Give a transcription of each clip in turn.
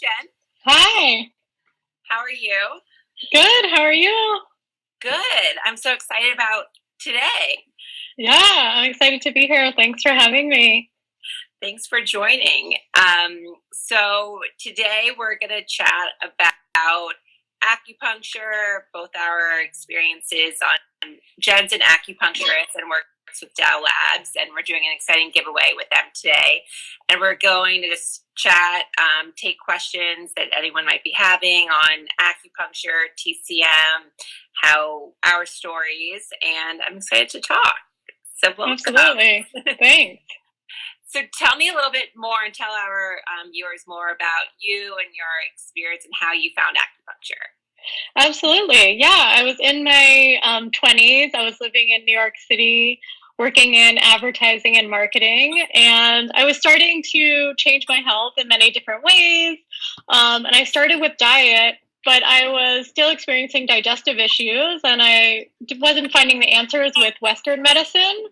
Jen. Hi. How are you? Good. How are you? Good. I'm so excited about today. Yeah, I'm excited to be here. Thanks for having me. Thanks for joining. So today we're going to chat about acupuncture, both our experiences on Jen's an acupuncturist and works with Dao Labs, and we're doing an exciting giveaway with them today. And we're going to just chat, take questions that anyone might be having on acupuncture, TCM, how our stories, and I'm excited to talk. So welcome. Absolutely. Thanks. So tell me a little bit more and tell our viewers more about you and your experience and how you found acupuncture. Absolutely. Yeah, I was in my 20s. I was living in New York City, working in advertising and marketing, and I was starting to change my health in many different ways. And I started with diet, but I was still experiencing digestive issues, and I wasn't finding the answers with Western medicine.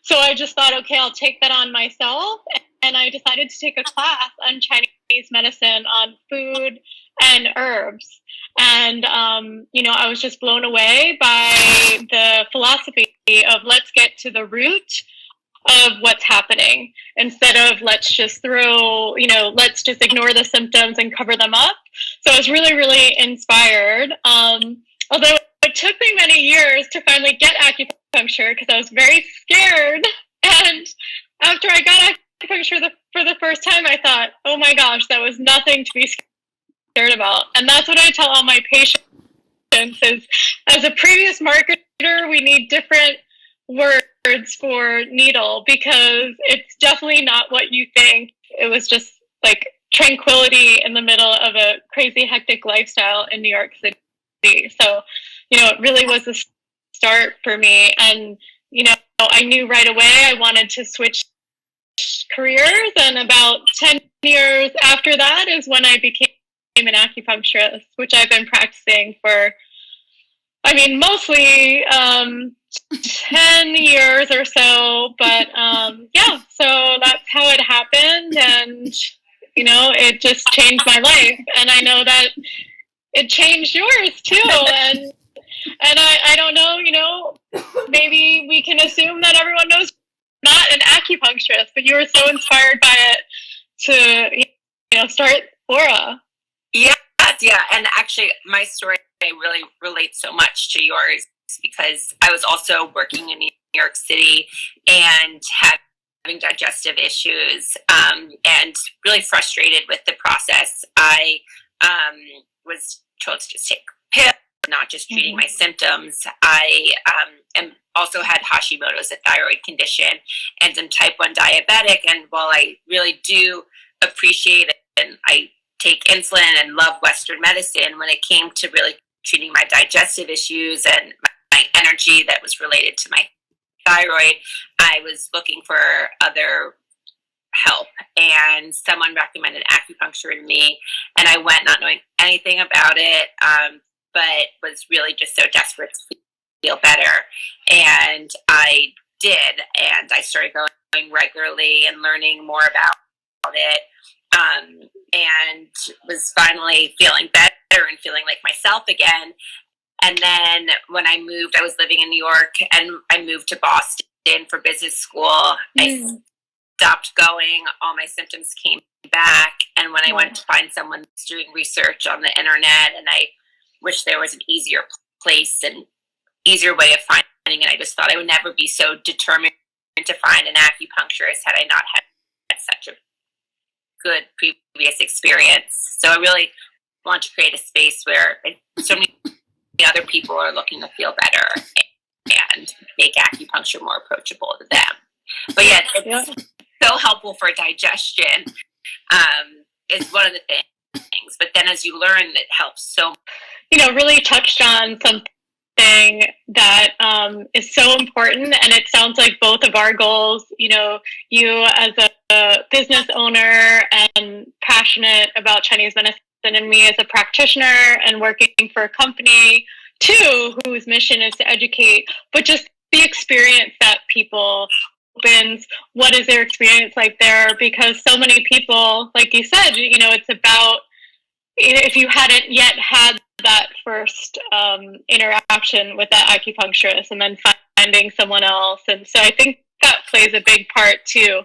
So I just thought, okay, I'll take that on myself. And I decided to take a class on Chinese medicine, on food and herbs. And, I was just blown away by the philosophy of let's get to the root of what's happening instead of let's just let's just ignore the symptoms and cover them up. So I was really, really inspired. Although it took me many years to finally get acupuncture because I was very scared. And after I got acupuncture for the first time, I thought, oh my gosh, that was nothing to be scared about. And that's what I tell all my patients is, as a previous marketer, we need different words for needle because it's definitely not what you think. It was just like tranquility in the middle of a crazy hectic lifestyle in New York City. So, it really was a start for me. And, I knew right away I wanted to switch careers. And about 10 years after that is when I became an acupuncturist, which I've been practicing for, mostly 10 years or so. But so that's how it happened. And, it just changed my life. And I know that it changed yours too. And I don't know, maybe we can assume that everyone knows not an acupuncturist, but you were so inspired by it to, start Aura. Yeah. And actually, my story really relates so much to yours because I was also working in New York City and having digestive issues and really frustrated with the process. I was told to just take pills, not just treating my symptoms. I also had Hashimoto's, a thyroid condition, and I'm type 1 diabetic. And while I really do appreciate it and I take insulin and love Western medicine, when it came to really treating my digestive issues and my energy that was related to my thyroid, I was looking for other help, and someone recommended acupuncture to me, and I went not knowing anything about it, but was really just so desperate to feel better, and I did, and I started going regularly and learning more about it, and was finally feeling better and feeling like myself again. And then when I moved, I was living in New York, and I moved to Boston for business school. I stopped going. All my symptoms came back. And when I went to find someone who's doing research on the internet, and I wish there was an easier place and easier way of finding it, I just thought I would never be so determined to find an acupuncturist had I not had such a good previous experience. So I really want to create a space where so many other people are looking to feel better and make acupuncture more approachable to them. But yeah, it's so helpful for digestion is one of the things. But then as you learn, it helps so much. Really touched on something that is so important. And it sounds like both of our goals, you as a business owner and passionate about Chinese medicine, and me as a practitioner and working for a company too, whose mission is to educate, but just the experience that people opens, what is their experience like there? Because so many people, like you said, it's about if you hadn't yet had that first interaction with that acupuncturist, and then finding someone else. And so I think that plays a big part too.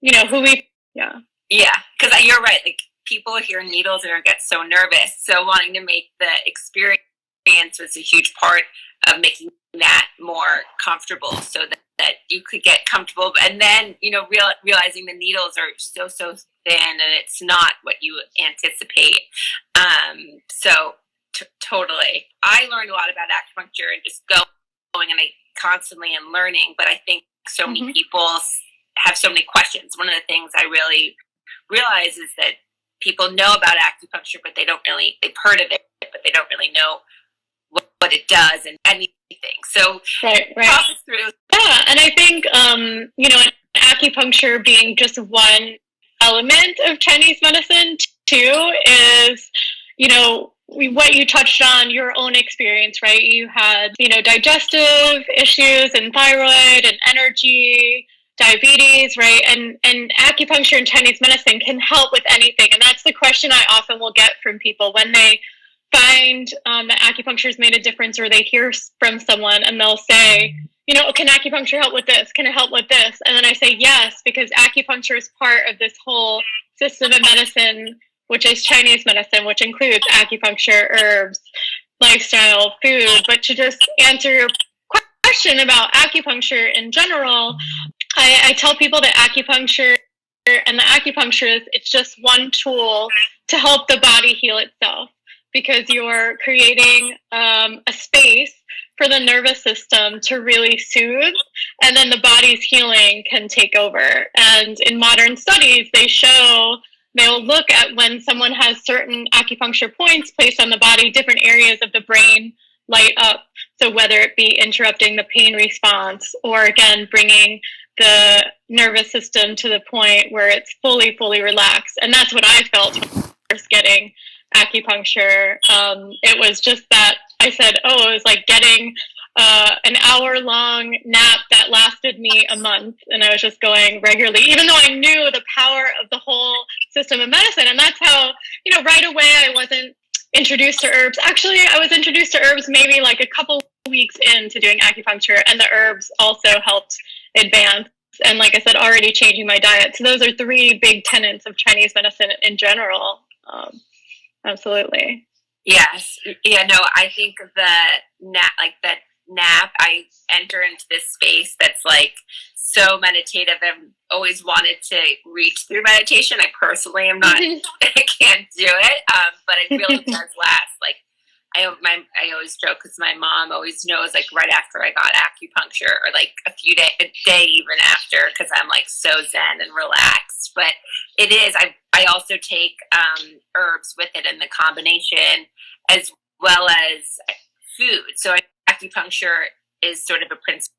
Yeah. Yeah, because you're right. Like, people hear needles and get so nervous. So wanting to make the experience was a huge part of making that more comfortable, so that you could get comfortable. And then, realizing the needles are so thin and it's not what you anticipate. Totally. I learned a lot about acupuncture and just going, and I constantly am learning, but I think so many people have so many questions. One of the things I really realize is that people know about acupuncture, but they've heard of it, but they don't really know what it does and anything. So right. Talk us through. Yeah, and I think acupuncture being just one element of Chinese medicine too is, what you touched on, your own experience, right? You had, digestive issues and thyroid and energy, diabetes, right? And acupuncture and Chinese medicine can help with anything. And that's the question I often will get from people when they find that acupuncture has made a difference, or they hear from someone and they'll say, can acupuncture help with this? Can it help with this? And then I say yes, because acupuncture is part of this whole system of medicine, which is Chinese medicine, which includes acupuncture, herbs, lifestyle, food. But to just answer your question about acupuncture in general, I tell people that acupuncture and the acupuncturist, it's just one tool to help the body heal itself, because you're creating a space for the nervous system to really soothe, and then the body's healing can take over. And in modern studies, they'll look at when someone has certain acupuncture points placed on the body, different areas of the brain light up. So whether it be interrupting the pain response, or again, bringing the nervous system to the point where it's fully relaxed. And that's what I felt when I was getting acupuncture. It was just that I said, it was like getting an hour-long nap that lasted me a month, and I was just going regularly, even though I knew the power of the whole system of medicine. And that's how, right away I wasn't introduced to herbs. Actually, I was introduced to herbs maybe like a couple weeks into doing acupuncture, and the herbs also helped advance. And like I said, already changing my diet. So those are 3 big tenets of Chinese medicine in general. Absolutely. Yes. Yeah, no, I think that nap, I enter into this space that's like so meditative. I've always wanted to reach through meditation. I personally am not, I can't do it, but it really does last. Like, I always joke because my mom always knows, like, right after I got acupuncture, or like a day even after, because I'm like so zen and relaxed. But it is. I also take herbs with it in the combination, as well as food. So acupuncture is sort of a principle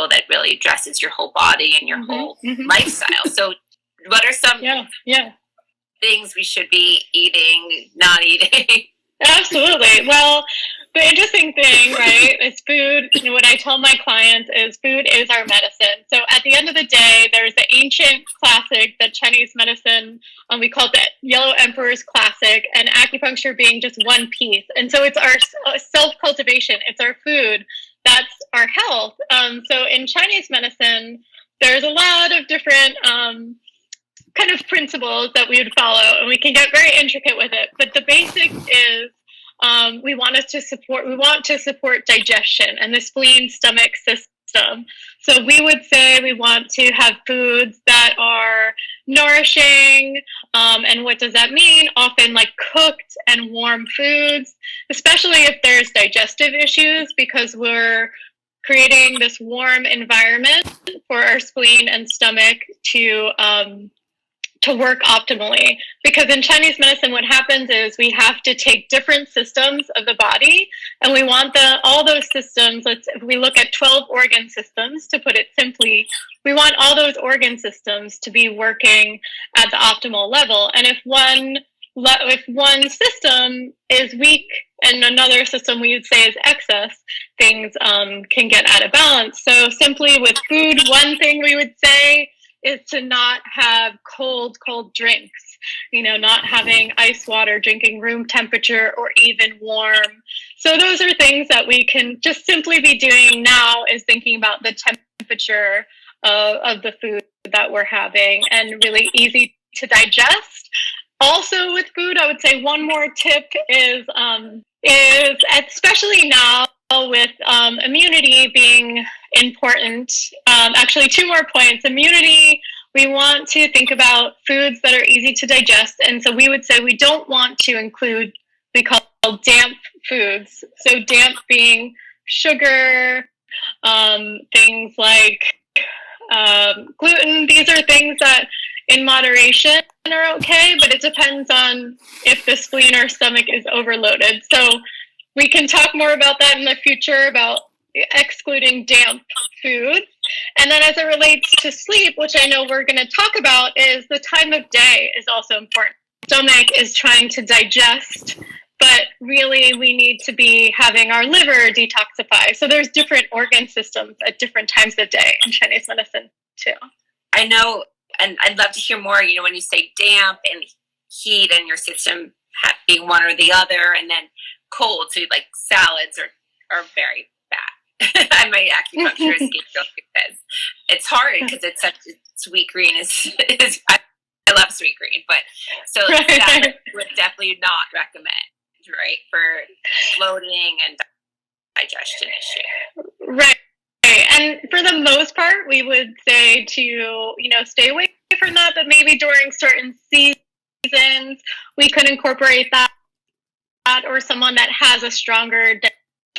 that really addresses your whole body and your whole lifestyle. So what are some things we should be eating, not eating? Absolutely. Well, the interesting thing, right, is food. What I tell my clients is food is our medicine. So at the end of the day, there's the ancient classic that Chinese medicine, we call it the Yellow Emperor's Classic, and acupuncture being just one piece. And so it's our self-cultivation. It's our food. That's our health. So in Chinese medicine, there's a lot of different kind of principles that we would follow, and we can get very intricate with it. But the basics is we want to support digestion and the spleen stomach system. So we would say we want to have foods that are nourishing. And what does that mean? Often like cooked and warm foods, especially if there's digestive issues, because we're creating this warm environment for our spleen and stomach to work optimally. Because in Chinese medicine, what happens is we have to take different systems of the body, and we want all those systems. If we look at 12 organ systems, to put it simply, we want all those organ systems to be working at the optimal level. And if one system is weak and another system we would say is excess, things can get out of balance. So simply with food, one thing we would say is to not have cold drinks, not having ice water, drinking room temperature or even warm. So those are things that we can just simply be doing now, is thinking about the temperature of the food that we're having, and really easy to digest. Also with food, I would say one more tip is especially now with immunity being important. Actually, two more points. Immunity, we want to think about foods that are easy to digest. And so we would say we don't want to include, we call damp foods. So damp being sugar, things like gluten. These are things that in moderation are okay, but it depends on if the spleen or stomach is overloaded. So we can talk more about that in the future, about excluding damp foods. And then as it relates to sleep, which I know we're going to talk about, is the time of day is also important. Stomach is trying to digest, but really we need to be having our liver detoxify. So there's different organ systems at different times of day in Chinese medicine too. I know, and I'd love to hear more, when you say damp and heat and your system being one or the other, and then cold, so like salads are very bad. I'm my acupuncturist because it's hard because it's such sweet green is I love sweet green, but so salad would definitely not recommend, right, for bloating and digestion issue. Right. And for the most part, we would say to, stay away from that, but maybe during certain seasons, we could incorporate that, or someone that has a stronger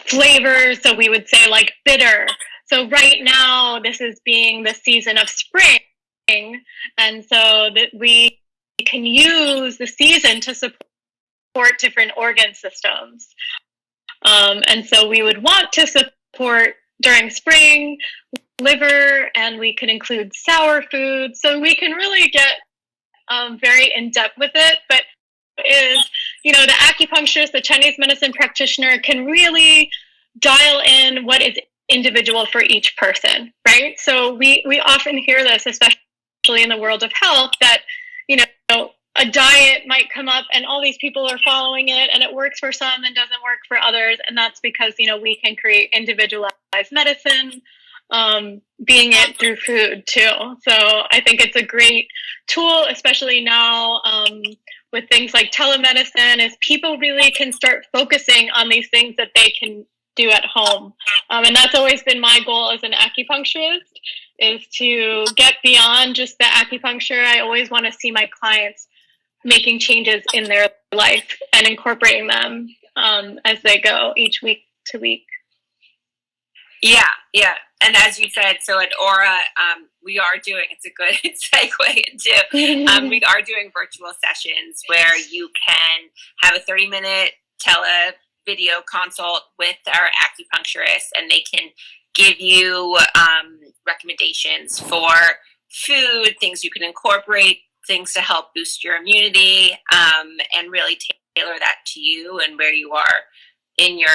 flavor. So we would say like bitter. So right now, this is being the season of spring. And so that we can use the season to support different organ systems. And so we would want to support during spring liver, and we can include sour foods. So we can really get very in depth with it. But the acupuncturist, the Chinese medicine practitioner, can really dial in what is individual for each person, right? So we often hear this, especially in the world of health, that a diet might come up and all these people are following it and it works for some and doesn't work for others. And that's because, we can create individualized medicine, being it through food too. So I think it's a great tool, especially now with things like telemedicine, is people really can start focusing on these things that they can do at home. And that's always been my goal as an acupuncturist, is to get beyond just the acupuncture. I always want to see my clients making changes in their life and incorporating them as they go each week to week. Yeah. And as you said, so at Aura, we are doing, it's a good segue into, we are doing virtual sessions where you can have a 30-minute video consult with our acupuncturist, and they can give you recommendations for food, things you can incorporate, things to help boost your immunity, and really tailor that to you and where you are in your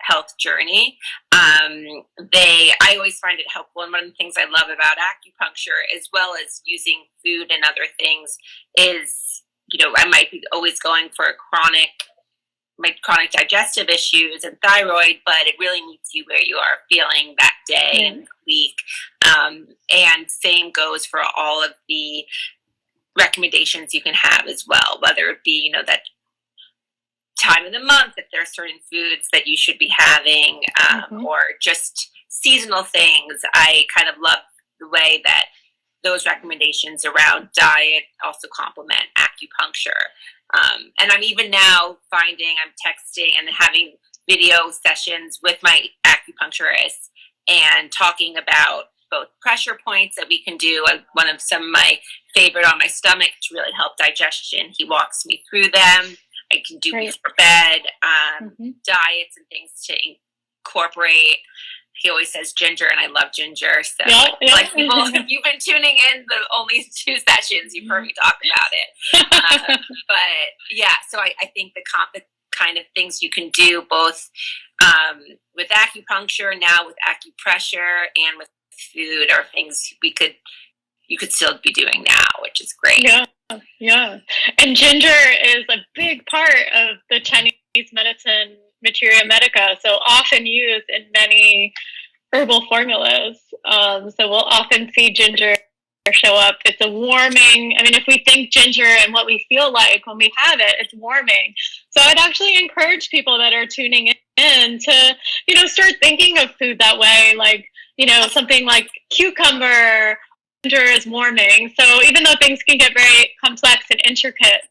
health journey. I always find it helpful, and one of the things I love about acupuncture, as well as using food and other things, is I might be always going for chronic digestive issues and thyroid, but it really meets you where you are feeling that day and week. And same goes for all of the recommendations you can have as well, whether it be that time of the month, if there are certain foods that you should be having, or just seasonal things. I kind of love the way that those recommendations around diet also complement acupuncture. And I'm even now finding I'm texting and having video sessions with my acupuncturist and talking about both pressure points that we can do. One of some of my favorite on my stomach to really help digestion. He walks me through them. I can do before bed, diets and things to incorporate. He always says ginger, and I love ginger. So, like people, if you've been tuning in the only 2 sessions, you've heard me talk about it. But yeah, so I think the kind of things you can do both with acupuncture, now with acupressure, and with food are things we could, you could still be doing now, which is great. Yeah. And ginger is a big part of the Chinese medicine materia medica, so often used in many herbal formulas. So we'll often see ginger show up. It's a warming. I mean, if we think ginger and what we feel like when we have it, it's warming. So I'd actually encourage people that are tuning in to, start thinking of food that way. Like, something like cucumber, ginger is warming. So even though things can get very complex and intricate,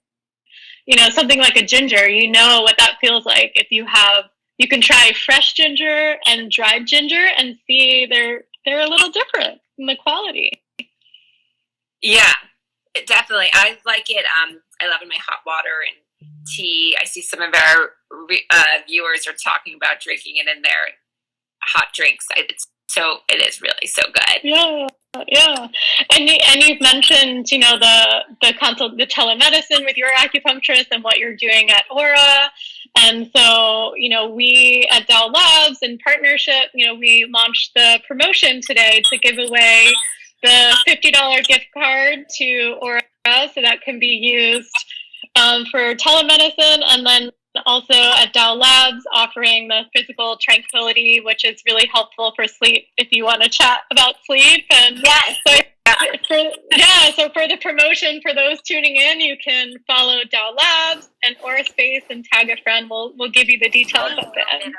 something like a ginger, what that feels like. If you can try fresh ginger and dried ginger and see they're a little different in the quality. Yeah, definitely. I like it. I love it in my hot water and tea. I see some of our viewers are talking about drinking it in their hot drinks. It is really so good. Yeah. And you've mentioned, the telemedicine with your acupuncturist and what you're doing at Aura. And so, we at Dao Labs in partnership, we launched the promotion today to give away the $50 gift card to Aura, so that can be used for telemedicine, and then also at Dao Labs offering the physical tranquility, which is really helpful for sleep if you want to chat about sleep. And yes. So for the promotion, for those tuning in, you can follow Dao Labs and Aura Space and tag a friend. We'll give you the details of it.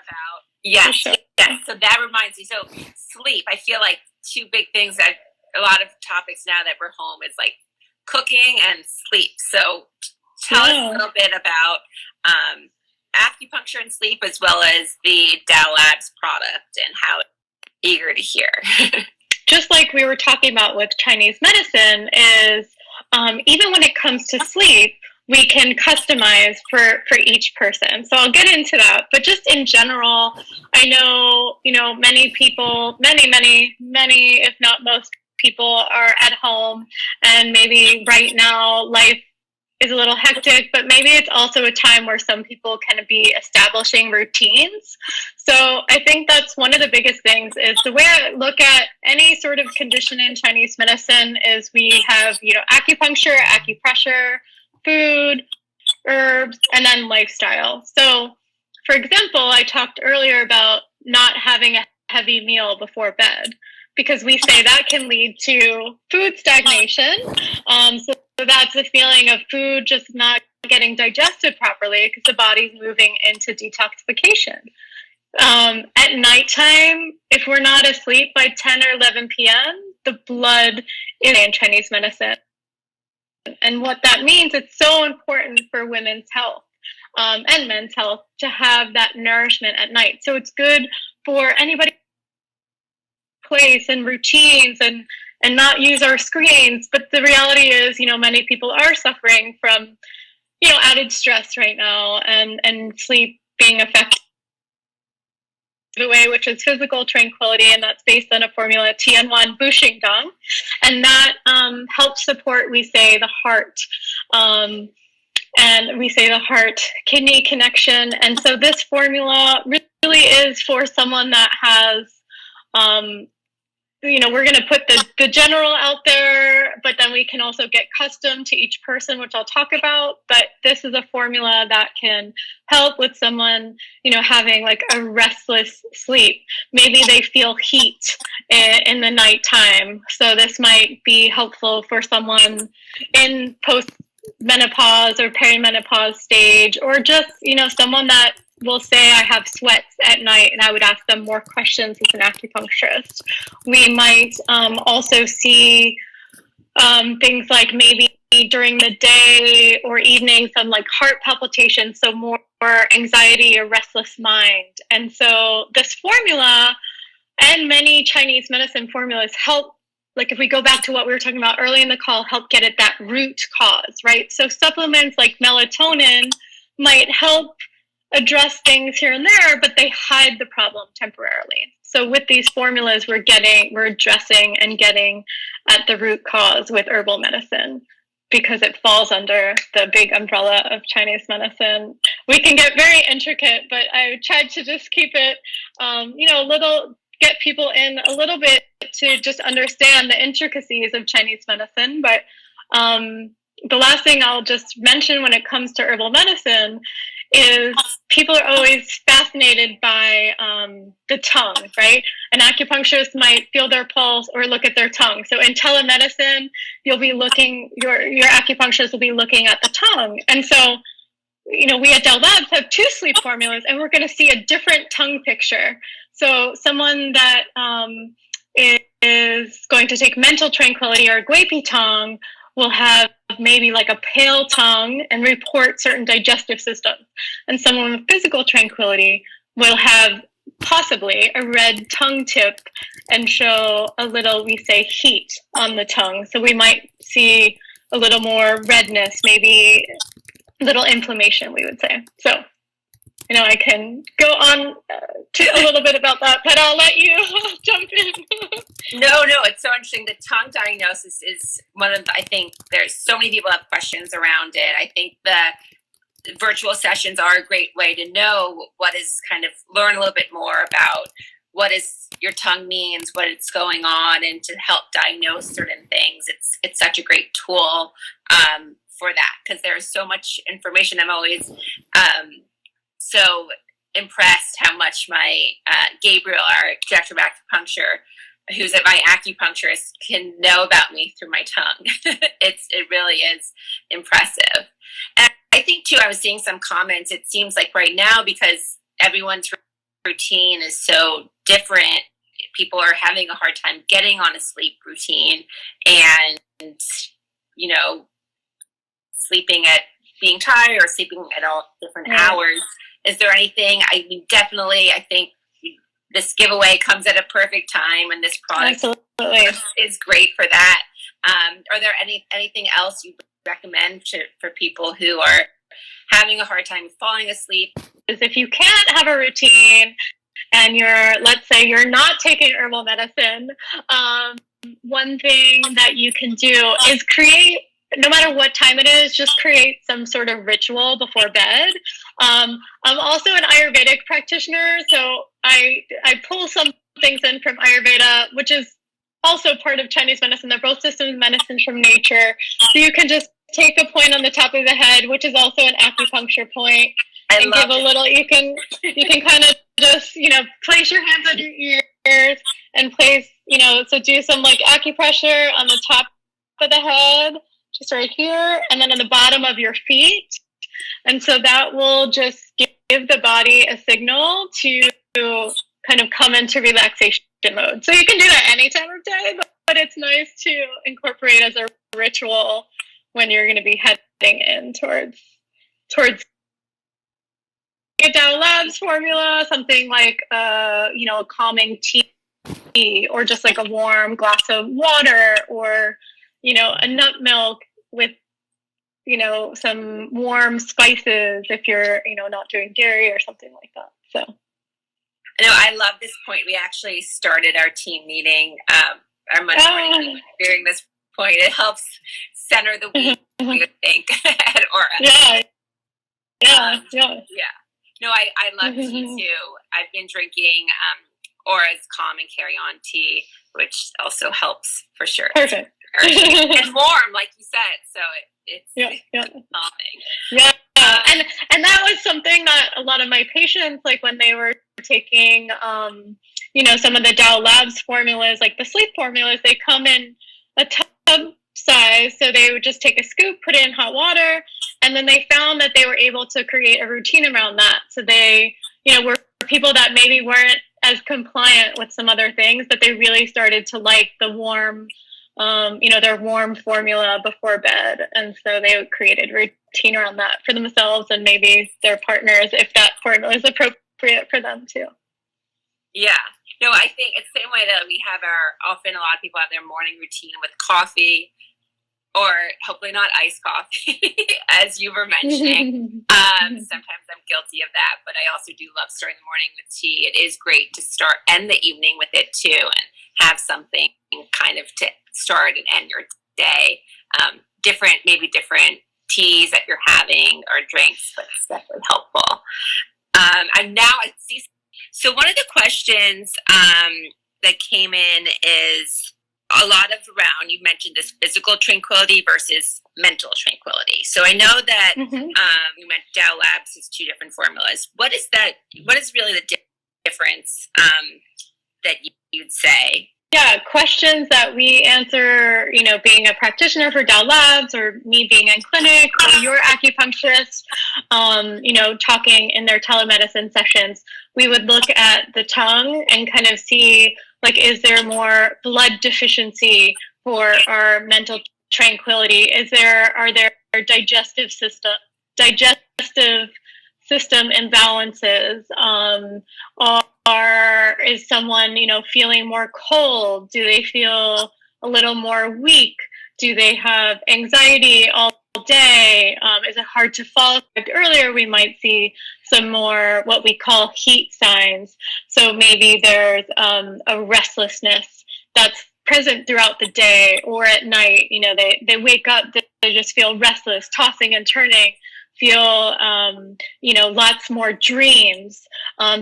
Yes, sure. Yes. So that reminds me. So sleep, I feel like two big things that a lot of topics now that we're home is like cooking and sleep. So tell us a little bit about acupuncture and sleep, as well as the Dao Labs product, and how eager to hear. Just like we were talking about with Chinese medicine, is even when it comes to sleep, we can customize for each person. So I'll get into that. But just in general, I know, many people, many, if not most people are at home, and maybe right now life is a little hectic, but maybe it's also a time where some people can be establishing routines. So I think that's one of the biggest things. Is the way I look at any sort of condition in Chinese medicine is we have, acupuncture, acupressure, food, herbs, and then lifestyle. So for example, I talked earlier about not having a heavy meal before bed, because we say that can lead to food stagnation. So that's a feeling of food just not getting digested properly because the body's moving into detoxification. At nighttime, if we're not asleep by 10 or 11 p.m., the blood is in Chinese medicine. And what that means, it's so important for women's health and men's health to have that nourishment at night. So it's good for anybody place and routines and not use our screens. But the reality is, many people are suffering from, added stress right now, and sleep being affected the way, which is physical tranquility, and that's based on a formula Tianwan Buxing Dong, and that helps support, we say, the heart, and we say the heart kidney connection. And so this formula really is for someone that has we're going to put the general out there, but then we can also get custom to each person, which I'll talk about. But this is a formula that can help with someone, having like a restless sleep. Maybe they feel heat in the nighttime. So this might be helpful for someone in post-menopause or perimenopause stage, or just, someone that will say, I have sweats at night, and I would ask them more questions as an acupuncturist. We might also see things like maybe during the day or evening, some like heart palpitations, so more anxiety or restless mind. And so this formula and many Chinese medicine formulas help, like if we go back to what we were talking about early in the call, help get at that root cause, right? So supplements like melatonin might help address things here and there, but they hide the problem temporarily. So with these formulas, we're addressing and getting at the root cause with herbal medicine, because it falls under the big umbrella of Chinese medicine. We can get very intricate, but I tried to just keep it, a little get people in a little bit to just understand the intricacies of Chinese medicine. But the last thing I'll just mention when it comes to herbal medicine is people are always fascinated by the tongue, right? An acupuncturist might feel their pulse or look at their tongue. So in telemedicine, you'll be looking, your acupuncturist will be looking at the tongue. And so, we at Dao Labs have 2 sleep formulas, and we're going to see a different tongue picture. So someone that is going to take mental tranquility or guipi tongue will have maybe like a pale tongue and report certain digestive systems. And someone with physical tranquility will have possibly a red tongue tip and show a little, we say, heat on the tongue. So we might see a little more redness, maybe a little inflammation, we would say. So, I can go on to a little bit about that, but I'll let you jump in. No, it's so interesting. The tongue diagnosis is one of, I think there's so many people have questions around it. I think the virtual sessions are a great way to know what is kind of learn a little bit more about what is your tongue means, what it's going on, and to help diagnose certain things. It's such a great tool for that, because there's so much information. I'm always so impressed how much my Gabriel, our director of acupuncture, who's my acupuncturist, can know about me through my tongue. It really is impressive. And I think too, I was seeing some comments. It seems like right now, because everyone's routine is so different, people are having a hard time getting on a sleep routine, and sleeping at being tired or sleeping at all different hours. Is there anything? I mean, definitely, I think this giveaway comes at a perfect time, and this product is great for that. Are there anything else you recommend for people who are having a hard time falling asleep? Is if you can't have a routine and let's say you're not taking herbal medicine, one thing that you can do is create, no matter what time it is, just create some sort of ritual before bed. I'm also an Ayurvedic practitioner, so I pull some things in from Ayurveda, which is also part of Chinese medicine. They're both systems medicine from nature. So you can just take a point on the top of the head, which is also an acupuncture point, and give a little. You can kind of just place your hands on your ears and place so do some like acupressure on the top of the head, just right here, and then on the bottom of your feet. And so that will just give the body a signal to kind of come into relaxation mode. So you can do that any time of day, but it's nice to incorporate as a ritual when you're going to be heading in towards a Dao Labs formula, something like a calming tea, or just like a warm glass of water, or a nut milk with some warm spices if you're not doing dairy or something like that. So I love this point. We actually started our team meeting, our Monday morning meeting during this point. It helps center the week, I think, at Aura. Yeah. No, I love tea too. I've been drinking Aura's Calm and Carry On tea, which also helps for sure. Perfect. And warm, like you said, so it's calming. Yeah, and that was something that a lot of my patients, like when they were taking, some of the Dao Labs formulas, like the sleep formulas, they come in a tub size, so they would just take a scoop, put it in hot water, and then they found that they were able to create a routine around that. So they, were people that maybe weren't as compliant with some other things, but they really started to like the warm, their warm formula before bed. And so they created a routine around that for themselves and maybe their partners, if that formula is appropriate for them too. Yeah. No, I think it's the same way that we have often a lot of people have their morning routine with coffee, or hopefully not iced coffee, as you were mentioning. Sometimes I'm guilty of that, but I also do love starting the morning with tea. It is great to start and the evening with it too, and have something kind of to start and end your day. Different teas that you're having or drinks, but it's definitely helpful. And now I see So one of the questions that came in is a lot of around, you mentioned this physical tranquility versus mental tranquility. So I know that you meant Dao Labs has two different formulas. What is that? What is really the difference that you'd say? Yeah, questions that we answer, being a practitioner for Dao Labs or me being in clinic or your acupuncturist, talking in their telemedicine sessions, we would look at the tongue and kind of see, like, is there more blood deficiency for our mental tranquility? Are there digestive system imbalances? Is someone, feeling more cold? Do they feel a little more weak? Do they have anxiety all day? Is it hard to fall? Earlier, we might see some more what we call heat signs. So maybe there's a restlessness that's present throughout the day or at night. They wake up, they just feel restless, tossing and turning, feel lots more dreams,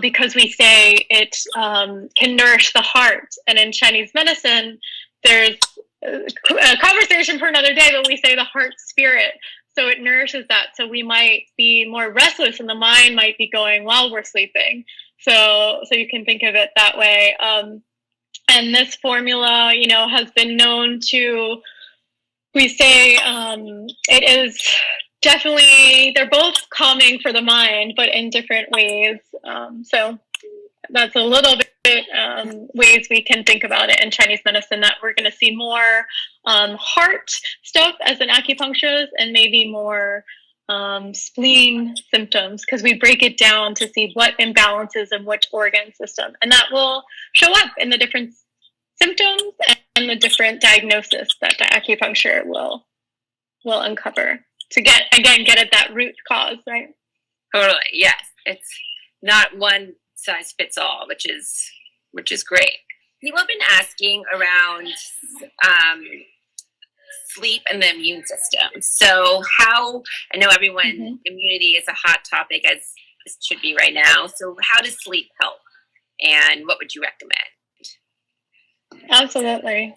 because we say it can nourish the heart. And in Chinese medicine, there's a conversation for another day, but we say the heart spirit. So it nourishes that. So we might be more restless and the mind might be going while we're sleeping. So you can think of it that way. And this formula, has been known to, we say it is definitely, they're both calming for the mind, but in different ways. So that's a little bit ways we can think about it in Chinese medicine, that we're going to see more heart stuff as an acupuncturist and maybe more spleen symptoms, because we break it down to see what imbalances in which organ system. And that will show up in the different symptoms and the different diagnosis that the acupuncture will uncover to get at that root cause, right? Totally, yes. It's not one size fits all, which is great. People have been asking around sleep and the immune system. So how, I know everyone, immunity is a hot topic, as it should be right now. So how does sleep help? And what would you recommend? Absolutely.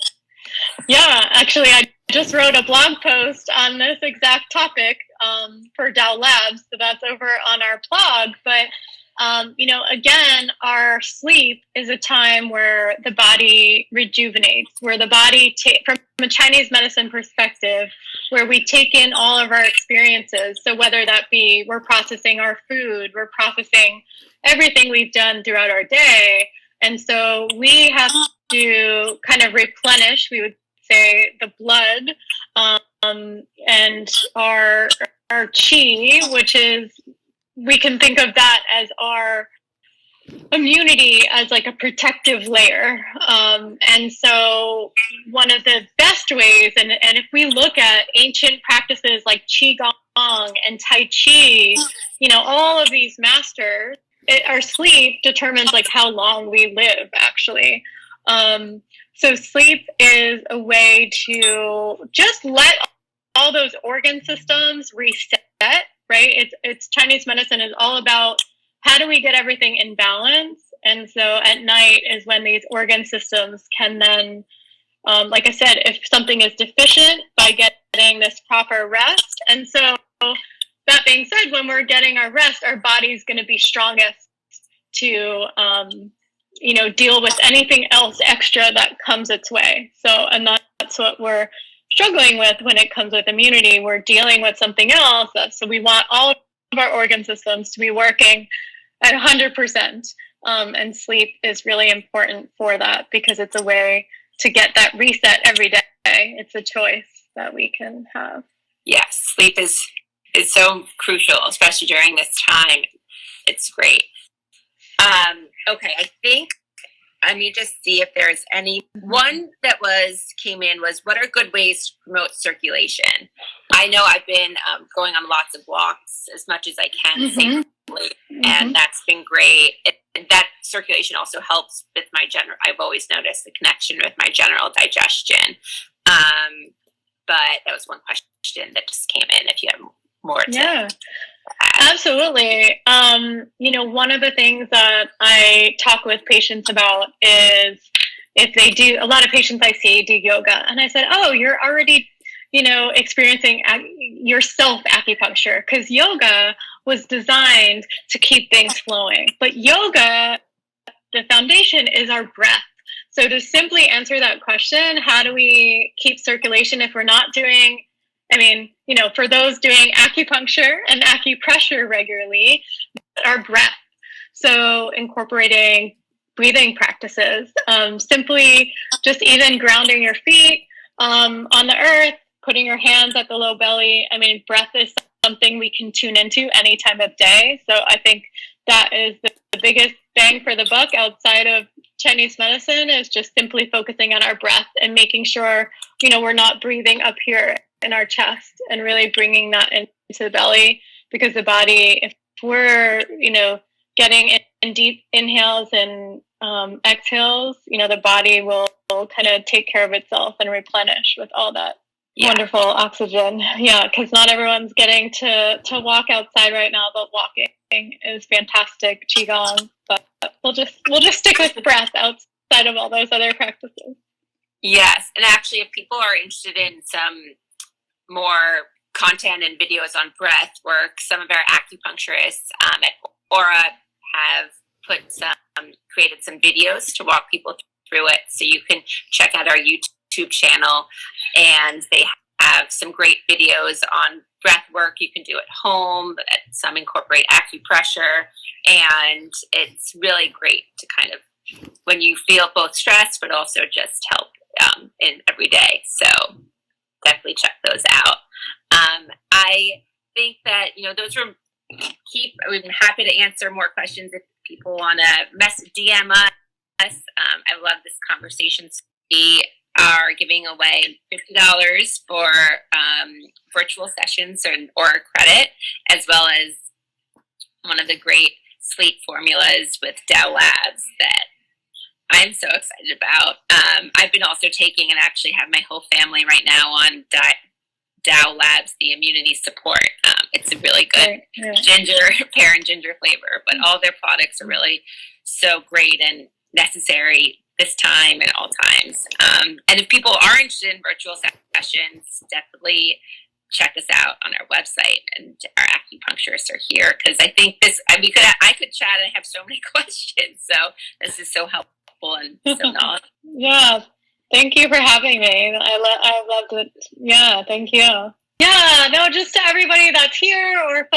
Yeah, actually, I just wrote a blog post on this exact topic for Dao Labs. So that's over on our blog. But, again, our sleep is a time where the body rejuvenates, where the body, from a Chinese medicine perspective, where we take in all of our experiences. So whether that be we're processing our food, we're processing everything we've done throughout our day. And so we have to kind of replenish, we would say, the blood and our qi, which is, we can think of that as our immunity as like a protective layer. And so one of the best ways, and if we look at ancient practices like Qigong and Tai Chi, all of these masters, our sleep determines like how long we live, actually. So sleep is a way to just let all those organ systems reset, right? It's Chinese medicine is all about how do we get everything in balance? And so at night is when these organ systems can then, like I said, if something is deficient, by getting this proper rest. And so that being said, when we're getting our rest, our body's going to be strongest to, deal with anything else extra that comes its way. So, and that's what we're struggling with when it comes with immunity. We're dealing with something else. So we want all of our organ systems to be working at 100%. And sleep is really important for that, because it's a way to get that reset every day. It's a choice that we can have. Yes, sleep is so crucial, especially during this time. It's great. Okay, I think I need to see if there's any one that came in was, what are good ways to promote circulation? I know I've been going on lots of walks as much as I can safely, and that's been great. That circulation also helps with my I've always noticed the connection with my general digestion. But that was one question that just came in. If you have more to Absolutely. One of the things that I talk with patients about is if they do, a lot of patients I see do yoga. And I said, oh, you're already, experiencing yourself acupuncture, because yoga was designed to keep things flowing. But yoga, the foundation is our breath. So to simply answer that question, how do we keep circulation if we're not doing, for those doing acupuncture and acupressure regularly, our breath. So incorporating breathing practices, simply just even grounding your feet on the earth, putting your hands at the low belly. Breath is something we can tune into any time of day. So I think that is the biggest bang for the buck outside of Chinese medicine, is just simply focusing on our breath and making sure, we're not breathing up here in our chest, and really bringing that into the belly, because the body, if we're, getting in deep inhales and exhales, the body will kind of take care of itself and replenish with all that wonderful oxygen. Yeah, because not everyone's getting to walk outside right now, but walking is fantastic qigong. But we'll just stick with breath outside of all those other practices. Yes, and actually, if people are interested in some more content and videos on breath work, some of our acupuncturists at Aura have created some videos to walk people through it. So you can check out our YouTube channel, and they have some great videos on breath work you can do at home. Some incorporate acupressure, and it's really great to kind of, when you feel both stressed, but also just help in every day. So definitely check those out. I think that, those are I'm happy to answer more questions if people want to DM us. I love this conversation. We are giving away $50 for virtual sessions or credit, as well as one of the great sleep formulas with Dao Labs that I'm so excited about. I've been also taking, and actually have my whole family right now on Dao Labs, the immunity support. It's a really good pear and ginger flavor, but all their products are really so great and necessary this time and all times. And if people are interested in virtual sessions, definitely check us out on our website, and our acupuncturists are here, because I think I could chat and have so many questions. So this is so helpful and so knowledgeable. Yeah. Thank you for having me. I loved it. Yeah, thank you. Yeah, no, just to everybody that's here, or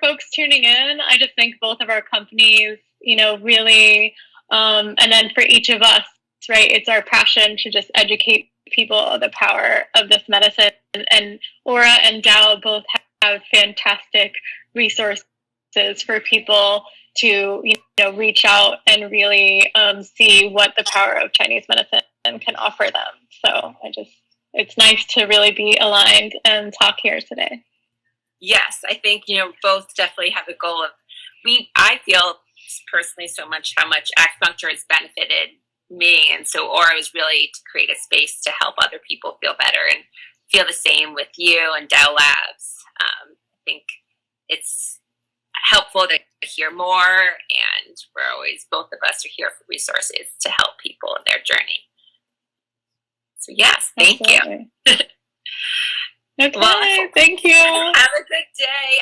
folks tuning in, I just think both of our companies, really, and then for each of us, right, it's our passion to just educate people of the power of this medicine. And Aura and Dao both have fantastic resources for people to reach out and really see what the power of Chinese medicine can offer them. So it's nice to really be aligned and talk here today. Yes, I think both definitely have the goal of I feel personally so much how much acupuncture has benefited me, and so Aura was really to create a space to help other people feel better and feel the same with you and Dao Labs. I think it's helpful to hear more, and both of us are here for resources to help people in their journey. So yes, thank you. Okay, well, thank you. Have a good day.